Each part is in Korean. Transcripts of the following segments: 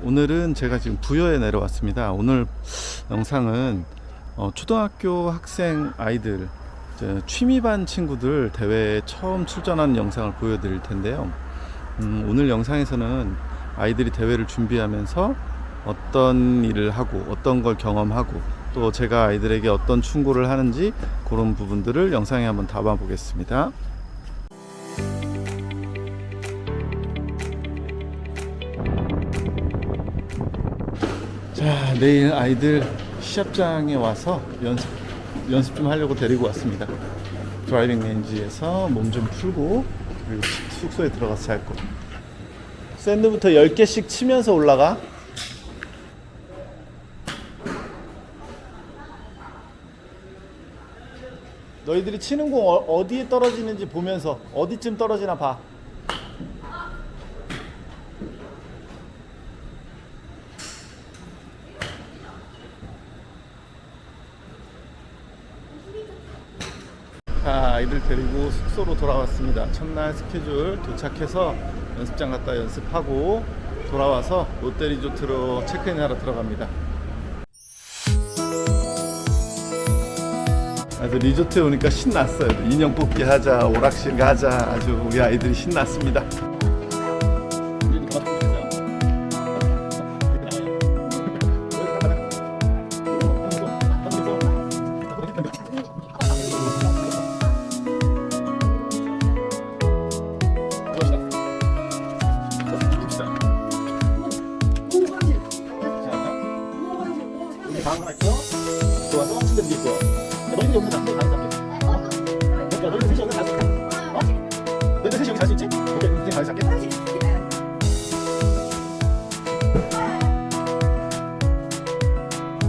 오늘은 제가 지금 부여에 내려왔습니다. 오늘 영상은 초등학교 학생 아이들 취미반 친구들 대회에 처음 출전하는 영상을 보여드릴 텐데요. 오늘 영상에서는 아이들이 대회를 준비하면서 어떤 일을 하고 어떤 걸 경험하고 또 제가 아이들에게 어떤 충고를 하는지 그런 부분들을 영상에 한번 담아 보겠습니다. 자, 내일 아이들 시합장에 와서 연습 좀 하려고 데리고 왔습니다. 드라이빙 레인지에서 몸 좀 풀고 그리고 숙소에 들어가서 잘 거. 샌드부터 10개씩 치면서 올라가. 너희들이 치는 공 어디에 떨어지는지 보면서 어디쯤 떨어지나 봐. 자, 아이들 데리고 숙소로 돌아왔습니다. 첫날 스케줄 도착해서 연습장 갔다 연습하고 돌아와서 롯데리조트로 체크인 하러 들어갑니다. 아주 리조트에 오니까 신났어요. 인형 뽑기 하자, 오락실 가자. 아주 우리 아이들이 신났습니다. 방 하나 있고, 들어와서 침대도 있고. 너희들 여기서 잠깐 가는 잠깐. 너희들 셋이 여기서 잘 수 있지? 너희들 셋이 여기 잘 수 있지? 오케이, 선생님 잘 살게.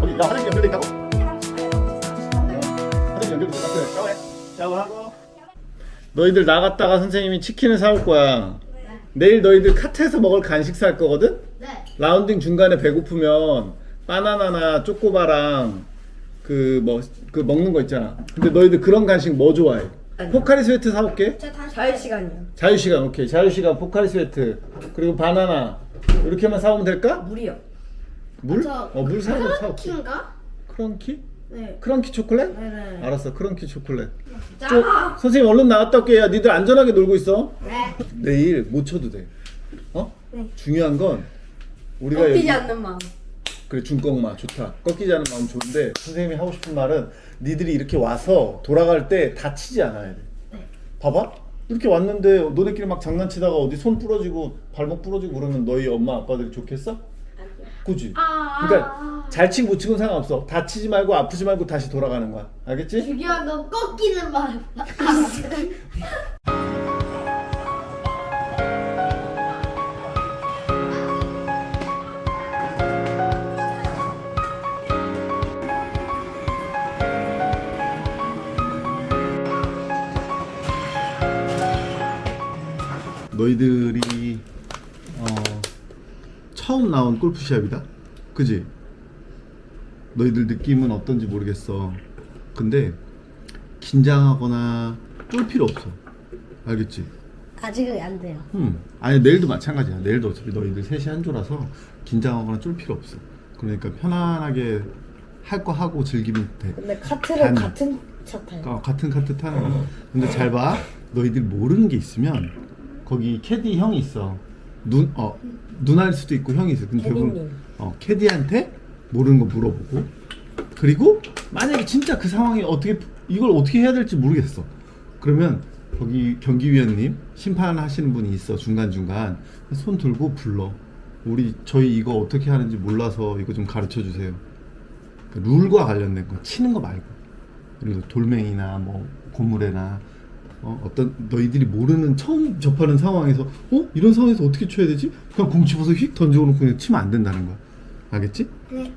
어디? 야, 화장실 연결돼 있다고? 화장실 연결돼 있다고? 그래, 샤워해. 샤워하고. 너희들 나갔다가 선생님이 치킨을 사올 거야. 내일 너희들 카트에서 먹을 간식 살 거거든? 네. 라운딩 중간에 배고프면 바나나나 쪼꼬바랑 그 먹는 거 있잖아. 근데 너희들 그런 간식 뭐 좋아해? 아니요. 포카리 스웨트 사올게. 자유시간이요. 자유시간 오케이. 자유시간 포카리 스웨트 그리고 바나나 이렇게만 사오면 될까? 물이요. 물? 저 물 사오면 사올게. 크런키인가? 크런키? 네. 크런키 초콜릿? 네네. 알았어. 크런키 초콜릿. 자. 선생님 얼른 나갔다 올게. 야 니들 안전하게 놀고 있어. 네. 내일 못 쳐도 돼. 네. 중요한 건 우리가 꺾이지 않는 마음. 그래, 중꺾마 좋다. 꺾이지 않은 마음 좋은데 선생님이 하고 싶은 말은 니들이 이렇게 와서 돌아갈 때 다치지 않아야 돼. 네. 봐봐. 이렇게 왔는데 너네끼리 막 장난치다가 어디 손 부러지고 발목 부러지고 그러면 너희 엄마 아빠들이 좋겠어? 그지? 그러니까 잘 치고 못 치고는 상관없어. 다치지 말고 아프지 말고 다시 돌아가는 거야. 알겠지? 중요한 건 꺾이는 마음. 너희들이 처음 나온 골프 시합이다. 그지? 너희들 느낌은 어떤지 모르겠어. 근데 긴장하거나 쫄 필요 없어. 알겠지? 아직은 안 돼요. 아니 내일도 마찬가지야. 내일도 어차피 너희들 셋이 한 조라서 긴장하거나 쫄 필요 없어. 그러니까 편안하게 할 거 하고 즐기면 돼. 근데 카트를 같은 차 타요. 같은 카트 타는 거. 근데 잘 봐. 너희들 모르는 게 있으면 거기 캐디 형이 있어. 누나일 수도 있고 형이 있어. 근데 대부분 캐디한테 모르는 거 물어보고. 그리고 만약에 진짜 그 상황이 이걸 어떻게 해야 될지 모르겠어. 그러면 거기 경기위원님 심판하시는 분이 있어. 중간중간 손 들고 불러. 저희 이거 어떻게 하는지 몰라서 이거 좀 가르쳐 주세요. 룰과 관련된 거 치는 거 말고. 그리고 돌멩이나 뭐 고무래나 어떤 너희들이 모르는 처음 접하는 상황에서 이런 상황에서 어떻게 쳐야 되지? 그냥 공 집어서 휙 던져놓고 그냥 치면 안 된다는 거야. 알겠지? 네.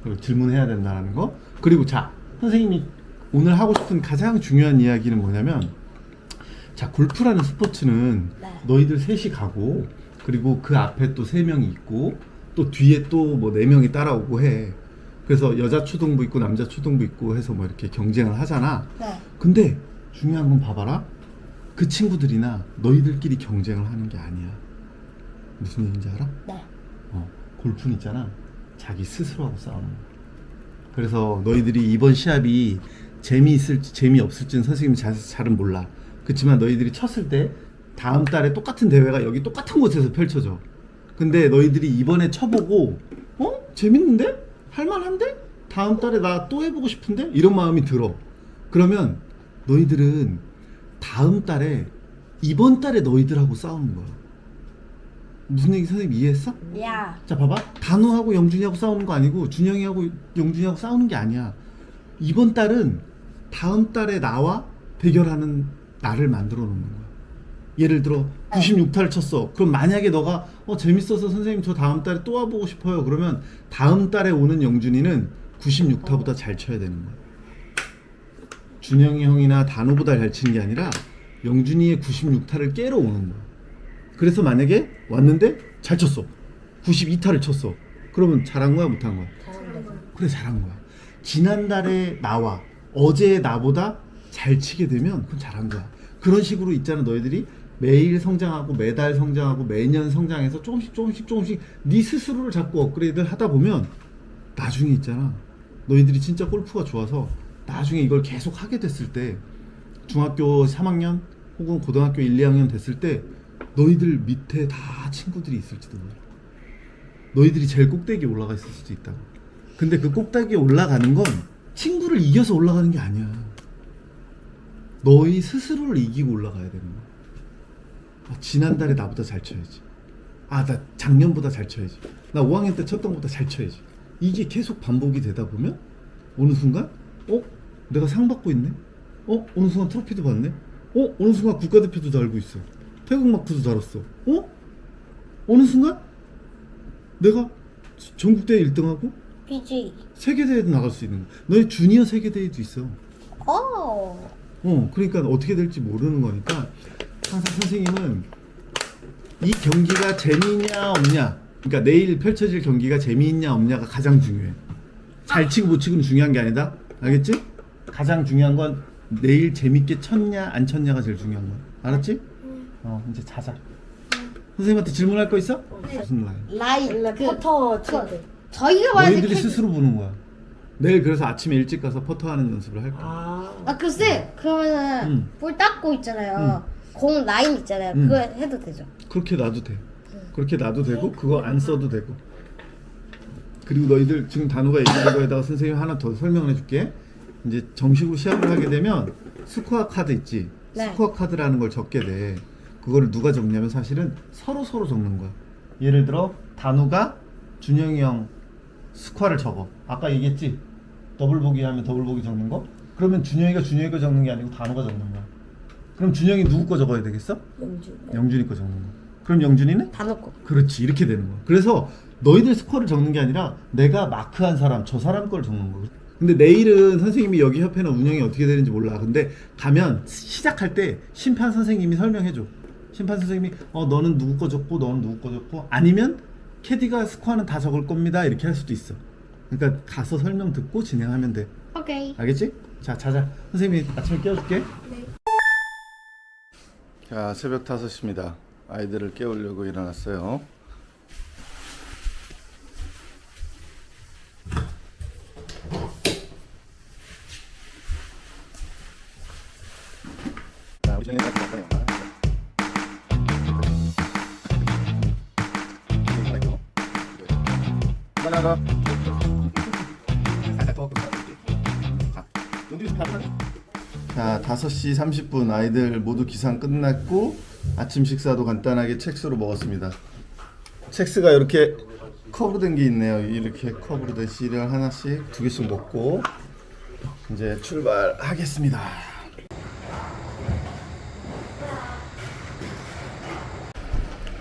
그리고 질문해야 된다는 거. 그리고 자, 선생님이 오늘 하고 싶은 가장 중요한 이야기는 뭐냐면, 자, 골프라는 스포츠는 네. 너희들 셋이 가고 그리고 그 앞에 또 3명이 있고 또 뒤에 또 뭐 4명이 따라오고 해. 그래서 여자 초등부 있고 남자 초등부 있고 해서 뭐 이렇게 경쟁을 하잖아. 네. 근데 중요한 건 봐봐라. 그 친구들이나 너희들끼리 경쟁을 하는 게 아니야. 무슨 얘기인지 알아? 네. 골프는 있잖아, 자기 스스로하고 싸우는 거야. 그래서 너희들이 이번 시합이 재미있을지 재미없을지는 선생님이 잘은 몰라. 그렇지만 너희들이 쳤을 때 다음 달에 똑같은 대회가 여기 똑같은 곳에서 펼쳐져. 근데 너희들이 이번에 쳐보고 재밌는데? 할만한데? 다음 달에 나 또 해보고 싶은데? 이런 마음이 들어. 그러면 너희들은 다음 달에 이번 달에 너희들하고 싸우는 거야. 무슨 얘기 선생님 이해했어? 야. 자 봐봐, 단우하고 영준이하고 싸우는 거 아니고 준영이하고 영준이하고 싸우는 게 아니야. 이번 달은 다음 달에 나와 대결하는 날을 만들어 놓는 거야. 예를 들어 96타를 쳤어. 그럼 만약에 너가 재밌어서 선생님 저 다음 달에 또 와보고 싶어요, 그러면 다음 달에 오는 영준이는 96타보다 잘 쳐야 되는 거야. 준영이 형이나 단우보다 잘 치는 게 아니라 영준이의 96타를 깨러 오는 거야. 그래서 만약에 왔는데 잘 쳤어, 92타를 쳤어, 그러면 잘한 거야 못한 거야? 그래, 잘한 거야. 지난달에 나와 어제 나보다 잘 치게 되면 그건 잘한 거야. 그런 식으로 있잖아. 너희들이 매일 성장하고 매달 성장하고 매년 성장해서 조금씩 네 스스로를 자꾸 업그레이드를 하다 보면 나중에 있잖아, 너희들이 진짜 골프가 좋아서 나중에 이걸 계속 하게 됐을 때 중학교 3학년 혹은 고등학교 1, 2학년 됐을 때 너희들 밑에 다 친구들이 있을지도 몰라. 너희들이 제일 꼭대기에 올라가 있을 수도 있다고. 근데 그 꼭대기에 올라가는 건 친구를 이겨서 올라가는 게 아니야. 너희 스스로를 이기고 올라가야 되는 거야. 지난달에 나보다 잘 쳐야지. 나 작년보다 잘 쳐야지. 나 5학년 때 쳤던 것보다 잘 쳐야지. 이게 계속 반복이 되다 보면 어느 순간 내가 상 받고 있네. 어느 순간 트로피도 받네. 어느 순간 국가대표도 달고 있어. 태국 마크도 달았어. 어느 순간 내가 전국대회 1등하고 PG. 세계대회도 나갈 수 있는 거야. 너희 주니어 세계대회도 있어. 그러니까 어떻게 될지 모르는 거니까 항상 선생님은 이 경기가 재미있냐 없냐, 그러니까 내일 펼쳐질 경기가 재미있냐 없냐가 가장 중요해. 잘 치고 못 치고는 중요한 게 아니다. 알겠지? 가장 중요한 건 내일 재밌게 쳤냐 안 쳤냐가 제일 중요한 거야. 알았지? 이제 자자. 선생님한테 질문할 거 있어? 무슨 라인? 원래 퍼터 칠 때. 저희가 봐야 돼. 너희들이 스스로 보는 거야. 내일 그래서 아침에 일찍 가서 퍼터하는 연습을 할 거야. 글쎄, 그러면은 볼 닦고 있잖아요. 공 라인 있잖아요. 그거 해도 되죠? 그렇게 놔도 돼. 그렇게 놔도 되고 그거 안 써도 되고. 그리고 너희들 지금 단우가 얘기한 거에다가 선생님이 하나 더 설명을 해줄게. 이제 정식으로 시합을 하게 되면 스코어 카드 있지? 네. 스코어 카드라는 걸 적게 돼. 그거를 누가 적냐면 사실은 서로 적는 거야. 예를 들어 단우가 준영이 형 스코어를 적어. 아까 얘기했지? 더블 보기 하면 더블 보기 적는 거? 그러면 준영이가 거 적는 게 아니고 단우가 적는 거야. 그럼 준영이 누구 거 적어야 되겠어? 영준이 거 적는 거. 그럼 영준이는? 단우 거. 그렇지, 이렇게 되는 거야. 그래서 너희들 스코어를 적는 게 아니라 내가 마크한 사람, 저 사람 걸 적는 거야. 근데 내일은 선생님이 여기 협회는 운영이 어떻게 되는지 몰라. 근데 가면 시작할 때 심판 선생님이 설명해줘. 심판 선생님이 너는 누구 거 적고 너는 누구 거 적고, 아니면 캐디가 스코어는 다 적을 겁니다 이렇게 할 수도 있어. 그러니까 가서 설명 듣고 진행하면 돼. 오케이. 알겠지? 자, 자자. 선생님이 아침에 깨워줄게. 네. 자, 새벽 5시입니다. 아이들을 깨우려고 일어났어요. 자, 우리 전에 가서 나가. 자, 5시 30분 아이들 모두 기상 끝났고 아침 식사도 간단하게 첵스로 먹었습니다. 첵스가 이렇게 컵으로 된 게 있네요. 이렇게 컵으로 된 시리얼 하나씩 2개씩 먹고 이제 출발하겠습니다.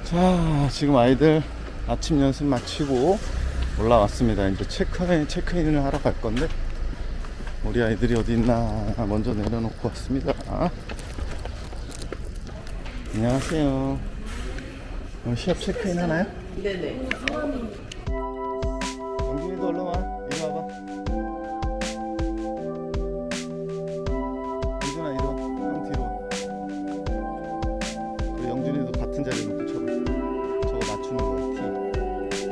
자, 지금 아이들 아침 연습 마치고 올라왔습니다. 이제 체크인을 하러 갈 건데 우리 아이들이 어디 있나 먼저 내려놓고 왔습니다. 안녕하세요. 시합 체크인 하나요? 네네. 영준이도 얼른 와. 이리 와봐. 영준아 이리 와. 형 뒤로 와. 그리고 영준이도 같은 자리에 놓고 쳐봐. 저거 맞추는 거야. 티.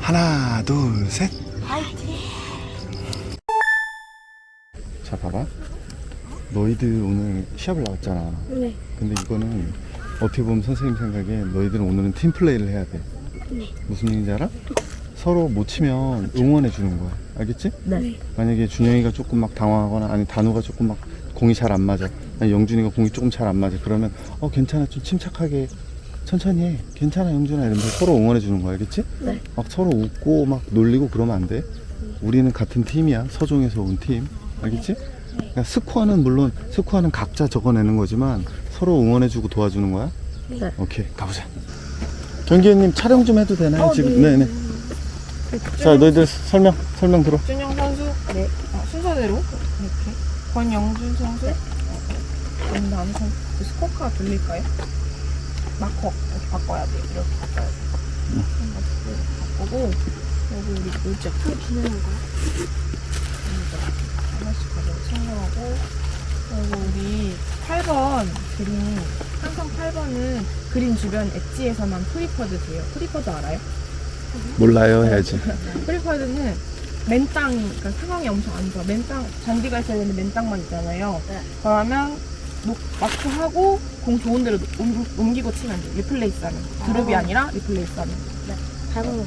하나, 둘, 셋. 자, 봐봐. 너희들 오늘 시합을 나왔잖아. 네. 근데 이거는 어떻게 보면 선생님 생각에 너희들은 오늘은 팀 플레이를 해야 돼. 네. 무슨 얘기인지 알아? 서로 못 치면 응원해 주는 거야. 알겠지? 네. 만약에 준영이가 조금 막 당황하거나 아니 단우가 조금 막 공이 잘 안 맞아. 아니 영준이가 공이 조금 잘 안 맞아. 그러면 괜찮아. 좀 침착하게 천천히 해. 괜찮아 영준아 이러면서 서로 응원해 주는 거야. 알겠지? 네. 막 서로 웃고 막 놀리고 그러면 안 돼. 우리는 같은 팀이야. 서종에서 온 팀. 알겠지? 그러니까 스코어는 물론 스코어는 각자 적어내는 거지만 서로 응원해주고 도와주는 거야. 네. 오케이 가보자. 경기현님 촬영 좀 해도 되나요 지금? 네네. 자 너희들 설명 들어. 준영 선수. 네. 순서대로 이렇게. 권영준 선수. 그럼 다음 선수 스코어카 돌릴까요? 마커 이렇게 바꿔야 돼요. 이렇게 바꿔야 돼요. 바꾸고 여기 우리 물적 비는 거. 하나씩 가져고 챙겨가고 그리고 우리 8번 그린 항상 8번은 그린 주변 엣지에서만 프리퍼드 돼요. 프리퍼드 알아요? 몰라요 해야지. 프리퍼드는 맨땅, 그러니까 상황이 엄청 안 좋아. 맨땅, 잔디가 있어야 되는데 맨땅만 있잖아요. 네. 그러면 마크하고 공 좋은 데로 옮기고 치면 돼. 리플레이스 하면. 드롭이 아니라 리플레이스 하면. 잘못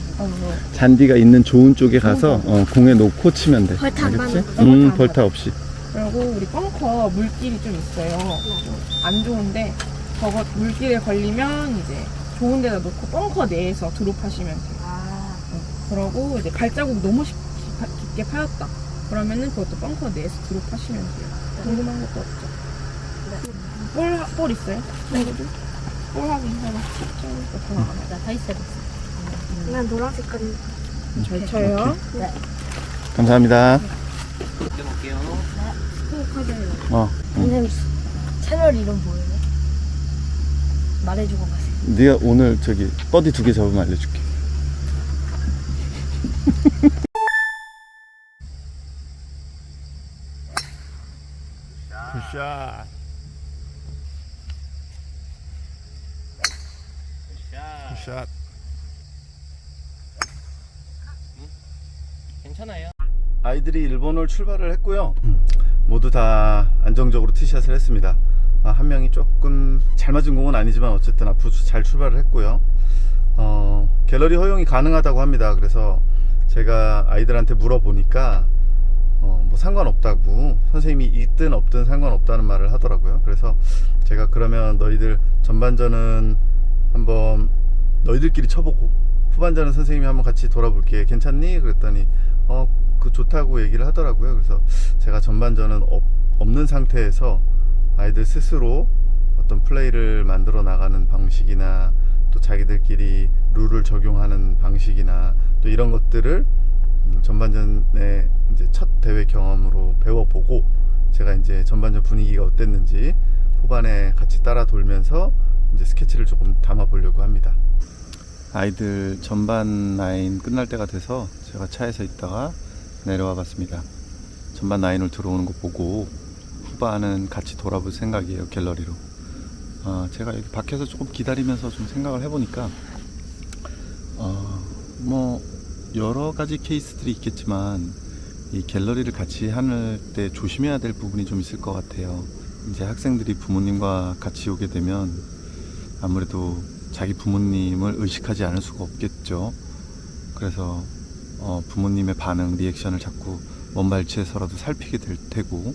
잔디가 있는 좋은 쪽에 가서 공에 놓고 치면 돼. 벌타 안 알겠지? 맞는 거. 벌타 없이. 그리고 우리 벙커 물길이 좀 있어요. 좀 안 좋은데 저거 물길에 걸리면 이제 좋은 데다 놓고 벙커 내에서 드롭하시면 돼요. 그러고 이제 발자국 너무 깊게 파였다. 그러면은 그것도 벙커 내에서 드롭하시면 돼요. 궁금한 것도 없죠? 볼 있어요? 네. 볼 확인 하나. 더 나가나? 다 있어요. 난 노란색 건. 잘 쳐요. 네. 감사합니다. 선생님 채널 이름 뭐예요? 말해주고 가세요. 네가 오늘 저기 버디 2개 잡으면 알려줄게. 굿샷. 굿샷. 괜찮아요. 아이들이 일본을 출발을 했고요. 모두 다 안정적으로 티샷을 했습니다. 한 명이 조금 잘 맞은 공은 아니지만 어쨌든 앞으로 잘 출발을 했고요. 갤러리 허용이 가능하다고 합니다. 그래서 제가 아이들한테 물어보니까 뭐 상관없다고, 선생님이 있든 없든 상관없다는 말을 하더라고요. 그래서 제가 그러면 너희들 전반전은 한번 너희들끼리 쳐보고 후반전은 선생님이 한번 같이 돌아볼게, 괜찮니? 그랬더니 그 좋다고 얘기를 하더라고요. 그래서 제가 전반전은 없는 상태에서 아이들 스스로 어떤 플레이를 만들어 나가는 방식이나 또 자기들끼리 룰을 적용하는 방식이나 또 이런 것들을 전반전에 이제 첫 대회 경험으로 배워보고 제가 이제 전반전 분위기가 어땠는지 후반에 같이 따라 돌면서 이제 스케치를 조금 담아 보려고 합니다. 아이들 전반 라인 끝날 때가 돼서 제가 차에서 있다가 내려와 봤습니다. 전반 라인을 들어오는 거 보고 후반은 같이 돌아볼 생각이에요. 갤러리로. 제가 여기 밖에서 조금 기다리면서 좀 생각을 해보니까 뭐 여러 가지 케이스들이 있겠지만 이 갤러리를 같이 할 때 조심해야 될 부분이 좀 있을 것 같아요. 이제 학생들이 부모님과 같이 오게 되면 아무래도 자기 부모님을 의식하지 않을 수가 없겠죠. 그래서 부모님의 반응, 리액션을 자꾸 먼발치에서라도 살피게 될 테고,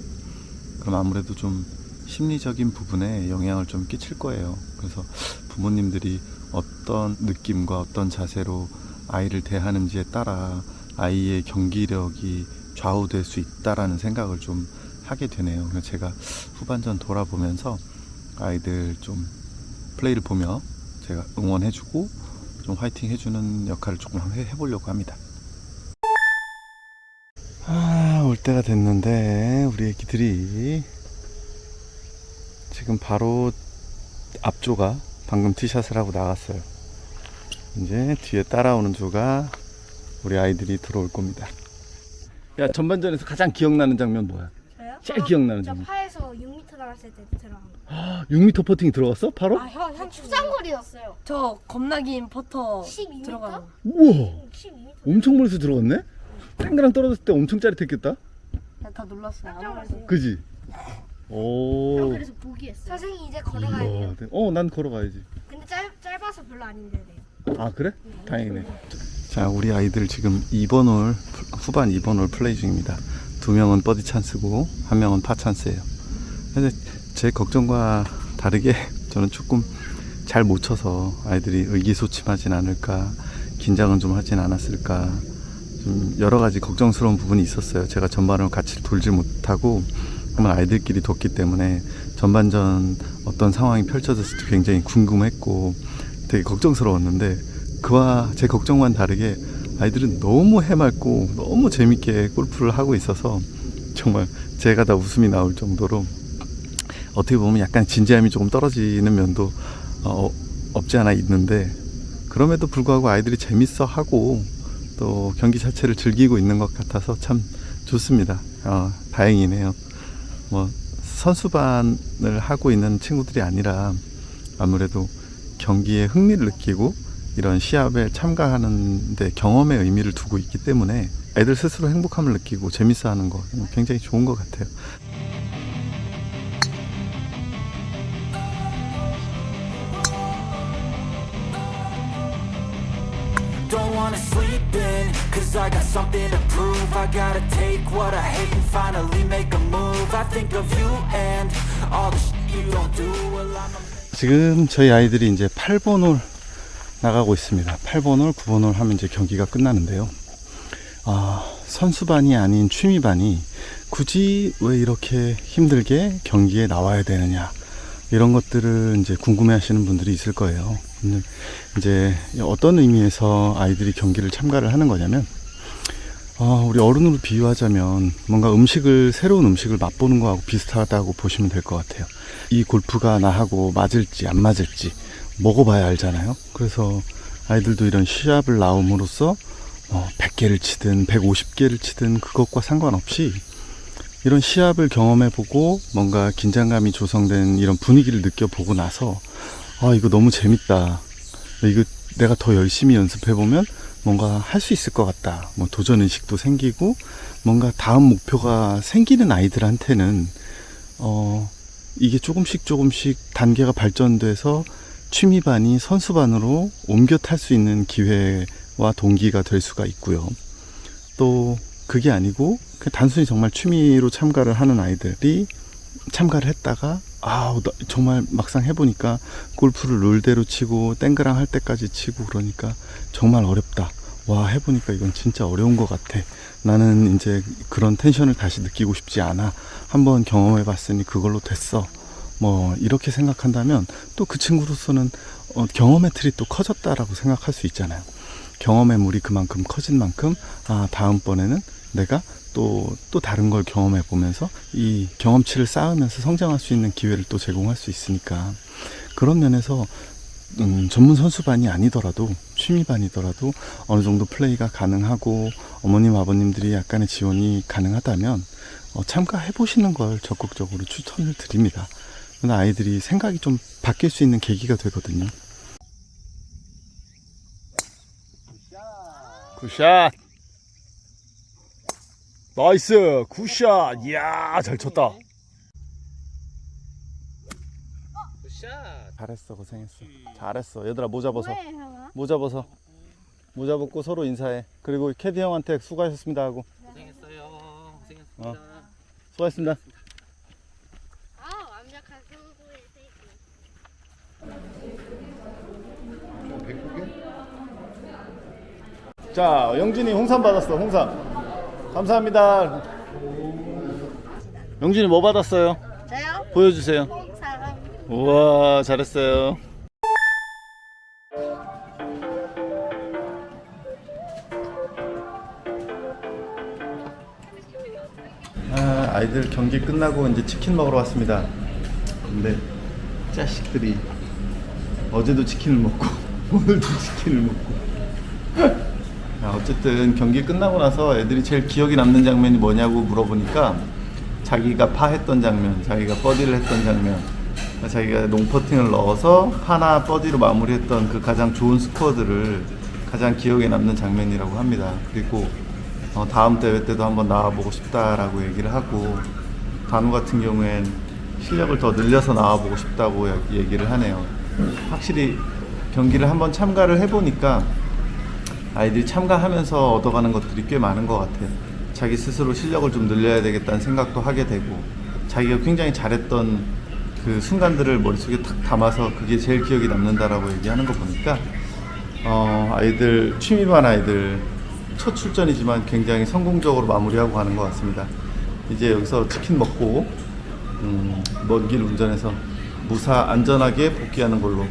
그럼 아무래도 좀 심리적인 부분에 영향을 좀 끼칠 거예요. 그래서 부모님들이 어떤 느낌과 어떤 자세로 아이를 대하는지에 따라 아이의 경기력이 좌우될 수 있다라는 생각을 좀 하게 되네요. 그래서 제가 후반전 돌아보면서 아이들 좀 플레이를 보며 제가 응원해주고 좀 화이팅 해주는 역할을 조금 해보려고 합니다. 올 때가 됐는데 우리 애기들이 지금 바로 앞조가 방금 티샷을 하고 나갔어요. 이제 뒤에 따라오는 조가 우리 아이들이 들어올 겁니다. 야, 전반전에서 가장 기억나는 장면 뭐야? 저요? 제일 기억나는 저 장면. 파에서 6m 나갔을 때 들어간 거. 6m 퍼팅이 들어갔어? 바로? 형 축상거리였어요. 저 겁나 긴 퍼터 12m? 들어가는. 우와. 12m 엄청 멀리서 들어갔네? 땡그랑 떨어졌을 때 엄청 짜릿했겠다. 더 눌렀어요. 그지? 오. 그래서 포기했어요. 선생님 이제 걸어가야 돼요. 난 걸어가야지. 근데 짧아서 별로 안 힘들대요. 아 그래? 다행이네. 자, 우리 아이들 지금 2번 홀 후반 2번 홀 플레이 중입니다. 2명은 버디 찬스고 1명은 파 찬스예요. 근데 제 걱정과 다르게 저는 조금 잘 못 쳐서 아이들이 의기소침하진 않을까, 긴장은 좀 하진 않았을까, 좀 여러 가지 걱정스러운 부분이 있었어요. 제가 전반을 같이 돌지 못하고 한번 아이들끼리 뒀기 때문에 전반전 어떤 상황이 펼쳐졌을지 굉장히 궁금했고 되게 걱정스러웠는데, 그와 제 걱정과는 다르게 아이들은 너무 해맑고 너무 재밌게 골프를 하고 있어서 정말 제가 다 웃음이 나올 정도로 어떻게 보면 약간 진지함이 조금 떨어지는 면도 없지 않아 있는데, 그럼에도 불구하고 아이들이 재밌어 하고 또 경기 자체를 즐기고 있는 것 같아서 참 좋습니다. 다행이네요. 뭐 선수반을 하고 있는 친구들이 아니라 아무래도 경기에 흥미를 느끼고 이런 시합에 참가하는 데 경험의 의미를 두고 있기 때문에 애들 스스로 행복함을 느끼고 재밌어 하는 거 굉장히 좋은 것 같아요. Don't wanna sleep in, cause I got something to prove. I gotta take what I hate and finally make a move. I think of you and all the shit you don't do. Well, 지금 저희 아이들이 이제 8번 홀 나가고 있습니다. 8번 홀, 9번 홀 하면 이제 경기가 끝나는데요. 선수반이 아닌 취미반이 굳이 왜 이렇게 힘들게 경기에 나와야 되느냐, 이런 것들을 이제 궁금해 하시는 분들이 있을 거예요. 이제 어떤 의미에서 아이들이 경기를 참가를 하는 거냐면, 우리 어른으로 비유하자면 뭔가 새로운 음식을 맛보는 거하고 비슷하다고 보시면 될 것 같아요. 이 골프가 나하고 맞을지 안 맞을지 먹어봐야 알잖아요. 그래서 아이들도 이런 시합을 나옴으로써 100개를 치든 150개를 치든 그것과 상관없이 이런 시합을 경험해보고 뭔가 긴장감이 조성된 이런 분위기를 느껴보고 나서 이거 너무 재밌다, 이거 내가 더 열심히 연습해보면 뭔가 할 수 있을 것 같다, 뭐 도전의식도 생기고 뭔가 다음 목표가 생기는 아이들한테는 이게 조금씩 단계가 발전돼서 취미반이 선수반으로 옮겨 탈 수 있는 기회와 동기가 될 수가 있고요. 또 그게 아니고 단순히 정말 취미로 참가를 하는 아이들이 참가를 했다가 정말 막상 해보니까 골프를 룰대로 치고 땡그랑 할 때까지 치고 그러니까 정말 어렵다, 해보니까 이건 진짜 어려운 것 같아, 나는 이제 그런 텐션을 다시 느끼고 싶지 않아, 한번 경험해봤으니 그걸로 됐어, 뭐 이렇게 생각한다면 또 그 친구로서는 경험의 틀이 또 커졌다라고 생각할 수 있잖아요. 경험의 물이 그만큼 커진 만큼 다음번에는 내가 또 다른 걸 경험해 보면서 이 경험치를 쌓으면서 성장할 수 있는 기회를 또 제공할 수 있으니까, 그런 면에서 전문 선수반이 아니더라도 취미반이더라도 어느 정도 플레이가 가능하고 어머님 아버님들이 약간의 지원이 가능하다면 참가해 보시는 걸 적극적으로 추천을 드립니다. 아이들이 생각이 좀 바뀔 수 있는 계기가 되거든요. 굿샷! 나이스! 굿샷! 이야, 잘 쳤다. 잘했어, 고생했어. 잘했어. 얘들아, 모자 벗어. 모자 벗어. 모자 벗고 서로 인사해. 그리고 캐디 형한테 수고하셨습니다 하고. 고생했어요. 수고하셨습니다. 완벽한 승부의 세계. 자, 영진이 홍삼 받았어. 홍삼. 감사합니다. 영진이 뭐 받았어요? 저요? 보여주세요. 사람. 우와, 잘했어요. 아이들 경기 끝나고 이제 치킨 먹으러 왔습니다. 근데 자식들이 어제도 치킨을 먹고 오늘도 치킨을 먹고 어쨌든 경기 끝나고 나서 애들이 제일 기억에 남는 장면이 뭐냐고 물어보니까 자기가 파했던 장면, 자기가 버디를 했던 장면, 자기가 롱퍼팅을 넣어서 파나 버디로 마무리했던 그 가장 좋은 스코어들을 가장 기억에 남는 장면이라고 합니다. 그리고 다음 대회 때도 한번 나와보고 싶다라고 얘기를 하고, 단우 같은 경우엔 실력을 더 늘려서 나와보고 싶다고 얘기를 하네요. 확실히 경기를 한번 참가를 해보니까 아이들이 참가하면서 얻어가는 것들이 꽤 많은 것 같아요. 자기 스스로 실력을 좀 늘려야 되겠다는 생각도 하게 되고, 자기가 굉장히 잘했던 그 순간들을 머릿속에 탁 담아서 그게 제일 기억이 남는다라고 얘기하는 거 보니까 아이들, 취미반 아이들 첫 출전이지만 굉장히 성공적으로 마무리하고 가는 것 같습니다. 이제 여기서 치킨 먹고 먼 길 운전해서 무사 안전하게 복귀하는 걸로.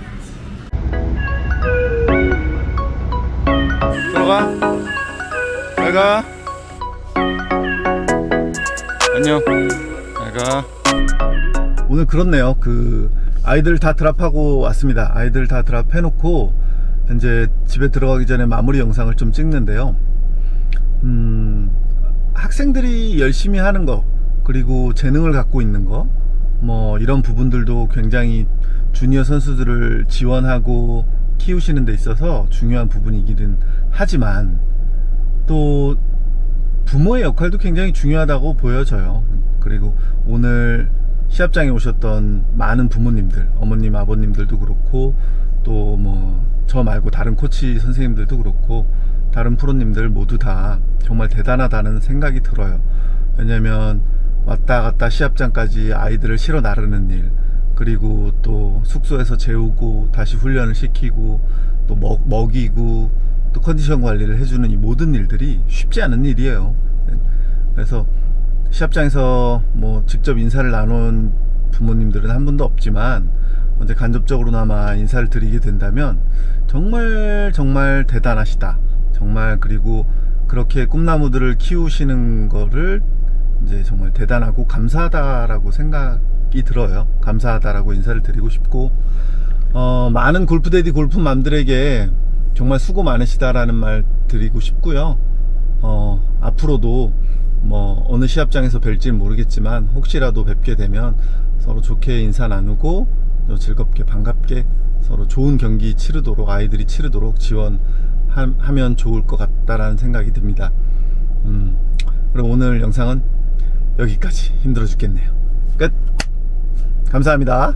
들어가. 잘 가. 안녕. 잘 가. 오늘 그렇네요. 그 아이들 다 드랍하고 왔습니다. 아이들 다 드랍해놓고 이제 집에 들어가기 전에 마무리 영상을 좀 찍는데요. 학생들이 열심히 하는 거, 그리고 재능을 갖고 있는 거, 뭐 이런 부분들도 굉장히 주니어 선수들을 지원하고 키우시는 데 있어서 중요한 부분이기는 하지만, 또 부모의 역할도 굉장히 중요하다고 보여져요. 그리고 오늘 시합장에 오셨던 많은 부모님들, 어머님, 아버님들도 그렇고, 또 뭐 저 말고 다른 코치 선생님들도 그렇고, 다른 프로님들 모두 다 정말 대단하다는 생각이 들어요. 왜냐면 왔다 갔다 시합장까지 아이들을 실어 나르는 일, 그리고 또 숙소에서 재우고 다시 훈련을 시키고 또 먹이고 또 컨디션 관리를 해주는 이 모든 일들이 쉽지 않은 일이에요. 그래서 시합장에서 뭐 직접 인사를 나눈 부모님들은 한 분도 없지만, 언제 간접적으로나마 인사를 드리게 된다면 정말 정말 대단하시다, 정말. 그리고 그렇게 꿈나무들을 키우시는 거를 이제 정말 대단하고 감사하다라고 생각이 들어요. 감사하다라고 인사를 드리고 싶고, 많은 골프데디 골프맘들에게 정말 수고 많으시다라는 말 드리고 싶고요. 앞으로도 뭐 어느 시합장에서 뵐지는 모르겠지만 혹시라도 뵙게 되면 서로 좋게 인사 나누고 또 즐겁게 반갑게 서로 좋은 경기 치르도록, 아이들이 치르도록 지원하면 좋을 것 같다라는 생각이 듭니다. 그럼 오늘 영상은 여기까지. 힘들어 죽겠네요. 끝. 감사합니다.